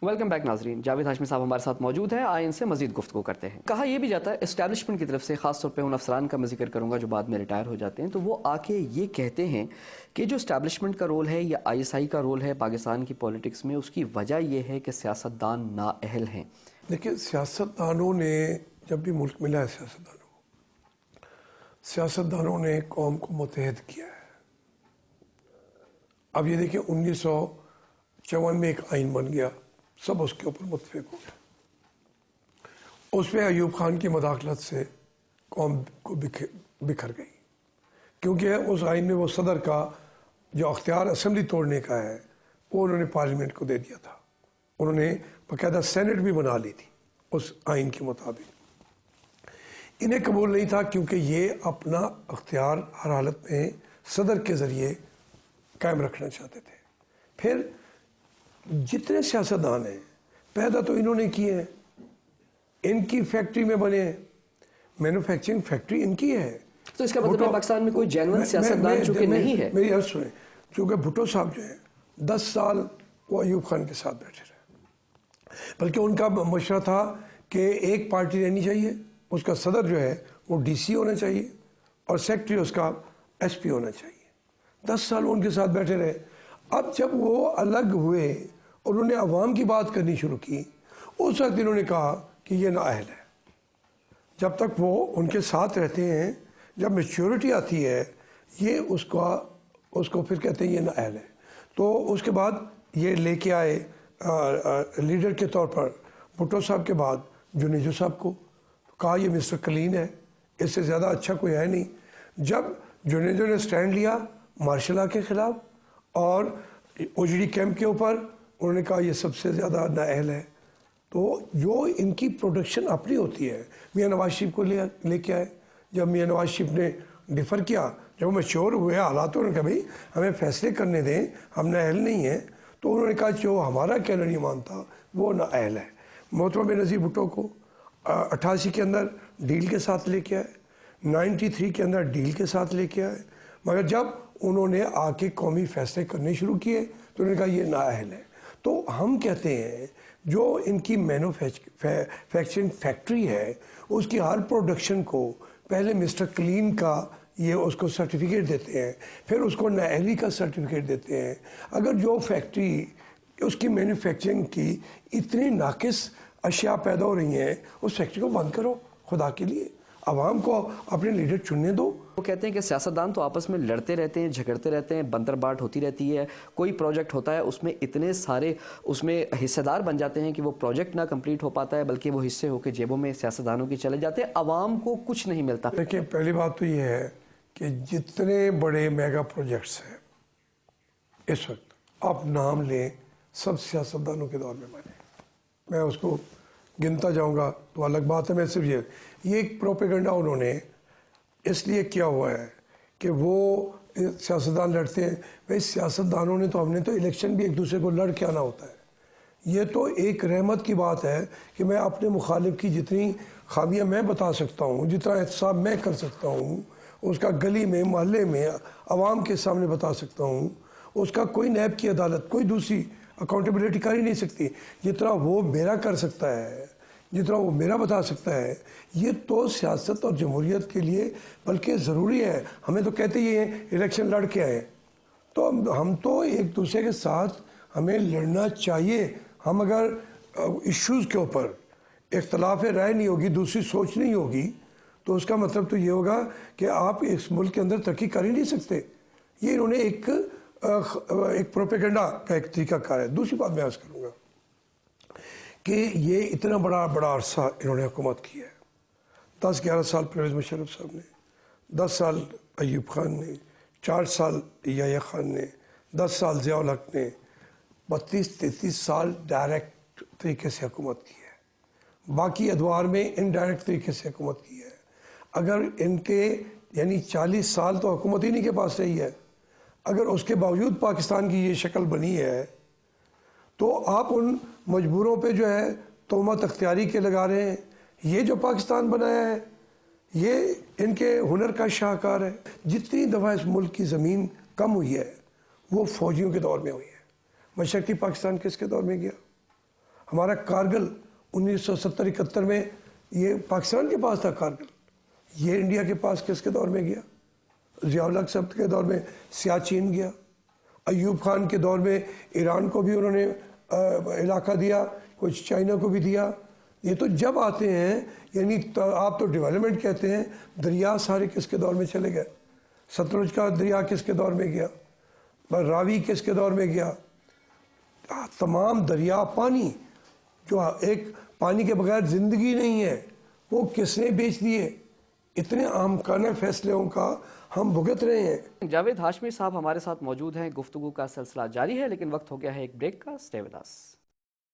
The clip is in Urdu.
ویلکم بیک ناظرین، جاوید ہاشمی صاحب ہمارے ساتھ موجود ہیں، آئے ان سے مزید گفتگو کرتے ہیں۔ کہا یہ بھی جاتا ہے اسٹیبلشمنٹ کی طرف سے، خاص طور پہ ان افسران کا میں ذکر کروں گا جو بعد میں ریٹائر ہو جاتے ہیں، تو وہ آ کے یہ کہتے ہیں کہ جو اسٹیبلشمنٹ کا رول ہے یا آئی ایس آئی کا رول ہے پاکستان کی پولیٹکس میں، اس کی وجہ یہ ہے کہ سیاستدان نااہل ہیں۔ دیکھیں، سیاستدانوں نے جب بھی ملک ملا ہے سیاستدانوں نے قوم کو متحد کیا ہے۔ اب یہ دیکھیں 1954 میں ایک آئین بن گیا، سب اس کے اوپر متفق ہو گئے۔ اس میں ایوب خان کی مداخلت سے قوم کو بکھر گئی، کیونکہ اس آئین میں وہ صدر کا جو اختیار اسمبلی توڑنے کا ہے وہ انہوں نے پارلیمنٹ کو دے دیا تھا۔ انہوں نے باقاعدہ سینٹ بھی بنا لی تھی اس آئین کے مطابق۔ انہیں قبول نہیں تھا کیونکہ یہ اپنا اختیار ہر حالت میں صدر کے ذریعے قائم رکھنا چاہتے تھے۔ پھر جتنے سیاستدان ہیں پیدا تو انہوں نے کیے ہیں، ان کی فیکٹری میں بنے ہیں، مینوفیکچرنگ فیکٹری ان کی ہے۔ تو اس کا مطلب ہے پاکستان میں کوئی جینون سیاستدان چونکہ نہیں ہے۔ میری عرض سنیں، چونکہ بھٹو صاحب جو ہیں 10 سال وہ ایوب خان کے ساتھ بیٹھے رہے، بلکہ ان کا مشورہ تھا کہ ایک پارٹی رہنی چاہیے، اس کا صدر جو ہے وہ ڈی سی ہونا چاہیے اور سیکرٹری اس کا ایس پی ہونا چاہیے۔ 10 سال وہ ان کے ساتھ بیٹھے رہے۔ اب جب وہ الگ ہوئے اور انہوں نے عوام کی بات کرنی شروع کی، اس وقت انہوں نے کہا کہ یہ نااہل ہے۔ جب تک وہ ان کے ساتھ رہتے ہیں، جب میچورٹی آتی ہے یہ اس کو پھر کہتے ہیں یہ نااہل ہے۔ تو اس کے بعد یہ لے کے آئے لیڈر کے طور پر بھٹو صاحب کے بعد جنیجو صاحب کو، کہا یہ مسٹر کلین ہے، اس سے زیادہ اچھا کوئی ہے نہیں۔ جب جنیجو نے سٹینڈ لیا مارشل لا کے خلاف اور اوجڑی کیمپ کے اوپر، انہوں نے کہا یہ سب سے زیادہ نااہل ہے۔ تو جو ان کی پروڈکشن اپنی ہوتی ہے، میاں نواز شریف کو لے کے آئے۔ جب میاں نواز شریف نے ڈیفر کیا، جب میچور ہوئے حالات، انہوں نے کہا بھائی ہمیں فیصلے کرنے دیں، ہم نااہل نہیں ہیں، تو انہوں نے کہا جو ہمارا کہنا نہیں مانتا وہ نااہل ہے۔ محترم بینظیر بھٹو کو 88 کے اندر ڈیل کے ساتھ لے کے آئے، 93 کے اندر ڈیل کے ساتھ لے کے آئے، مگر جب انہوں نے آ کے قومی فیصلے کرنے شروع کیے تو انہوں نے کہا یہ نااہل ہے۔ تو ہم کہتے ہیں جو ان کی مینوفیکچرنگ فیکٹری ہے، اس کی ہر پروڈکشن کو پہلے مسٹر کلین کا یہ اس کو سرٹیفکیٹ دیتے ہیں، پھر اس کو نااہلی کا سرٹیفکیٹ دیتے ہیں۔ اگر جو فیکٹری اس کی مینوفیکچرنگ کی اتنی ناقص اشیاء پیدا ہو رہی ہیں، اس فیکٹری کو بند کرو، خدا کے لیے عوام کو اپنے لیڈر چننے دو۔ وہ کہتے ہیں کہ سیاستدان تو آپس میں لڑتے رہتے ہیں، جھگڑتے رہتے ہیں، بندر بانٹ ہوتی رہتی ہے، کوئی پروجیکٹ ہوتا ہے اس میں اتنے سارے اس میں حصے دار بن جاتے ہیں کہ وہ پروجیکٹ نہ کمپلیٹ ہو پاتا ہے، بلکہ وہ حصے ہو کے جیبوں میں سیاستدانوں کی چلے جاتے ہیں، عوام کو کچھ نہیں ملتا۔ دیکھیں، پہلی بات تو یہ ہے کہ جتنے بڑے میگا پروجیکٹس ہیں اس وقت آپ نام لیں، سب سیاستدانوں کے دور میں بنے۔ میں اس کو گنتا جاؤں گا تو الگ بات ہے، میں صرف یہ ایک پروپیگنڈا انہوں نے اس لیے کیا ہوا ہے کہ وہ سیاستدان لڑتے ہیں۔ بھائی سیاستدانوں نے تو ہم نے تو الیکشن بھی ایک دوسرے کو لڑ کے آنا ہوتا ہے۔ یہ تو ایک رحمت کی بات ہے کہ میں اپنے مخالف کی جتنی خامیاں میں بتا سکتا ہوں، جتنا احتساب میں کر سکتا ہوں، اس کا گلی میں، محلے میں، عوام کے سامنے بتا سکتا ہوں، اس کا کوئی نیب کی عدالت، کوئی دوسری اکاؤنٹیبلٹی کر ہی نہیں سکتی جتنا وہ میرا کر سکتا ہے، جتنا وہ میرا بتا سکتا ہے۔ یہ تو سیاست اور جمہوریت کے لیے بلکہ ضروری ہے۔ ہمیں تو کہتے ہی ہیں الیکشن لڑ کے آئے، تو ہم تو ایک دوسرے کے ساتھ ہمیں لڑنا چاہیے۔ ہم اگر ایشوز کے اوپر اختلاف رائے نہیں ہوگی، دوسری سوچ نہیں ہوگی، تو اس کا مطلب تو یہ ہوگا کہ آپ اس ملک کے اندر ترقی کر ہی نہیں سکتے۔ یہ انہوں نے ایک پروپیگنڈا کا ایک طریقہ کار ہے۔ دوسری بات میں عرض کروں گا کہ یہ اتنا بڑا عرصہ انہوں نے حکومت کی ہے۔ 10-11 سال پرویز مشرف صاحب نے، 10 سال ایوب خان نے، 4 سال یحییٰ خان نے، 10 سال ضیاء الحق نے، 32-33 سال ڈائریکٹ طریقے سے حکومت کی ہے۔ باقی ادوار میں انڈائریکٹ طریقے سے حکومت کی ہے۔ اگر ان کے یعنی 40 سال تو حکومت ہی نہیں کے پاس رہی ہے، اگر اس کے باوجود پاکستان کی یہ شکل بنی ہے، تو آپ ان مجبوروں پہ جو ہے تہمت اختیاری کے لگا رہے ہیں۔ یہ جو پاکستان بنایا ہے یہ ان کے ہنر کا شاہکار ہے۔ جتنی دفعہ اس ملک کی زمین کم ہوئی ہے وہ فوجیوں کے دور میں ہوئی ہے۔ مشرقی پاکستان کس کے دور میں گیا؟ ہمارا کارگل 1970-71 میں یہ پاکستان کے پاس تھا کارگل، یہ انڈیا کے پاس کس کے دور میں گیا؟ ضیاء الحق صاحب کے دور میں سیاچین گیا، ایوب خان کے دور میں ایران کو بھی انہوں نے علاقہ دیا، کچھ چائنا کو بھی دیا۔ یہ تو جب آتے ہیں، یعنی آپ تو ڈیولپمنٹ کہتے ہیں، دریا سارے کس کے دور میں چلے گئے؟ ستلج کا دریا کس کے دور میں گیا؟ راوی کس کے دور میں گیا؟ تمام دریا پانی، جو ایک پانی کے بغیر زندگی نہیں ہے، وہ کس نے بیچ دیے؟ اتنے احمقانہ فیصلوں کا ہم بھگت رہے ہیں۔ جاوید ہاشمی صاحب ہمارے ساتھ موجود ہیں، گفتگو کا سلسلہ جاری ہے، لیکن وقت ہو گیا ہے ایک بریک کا۔ Stay with us.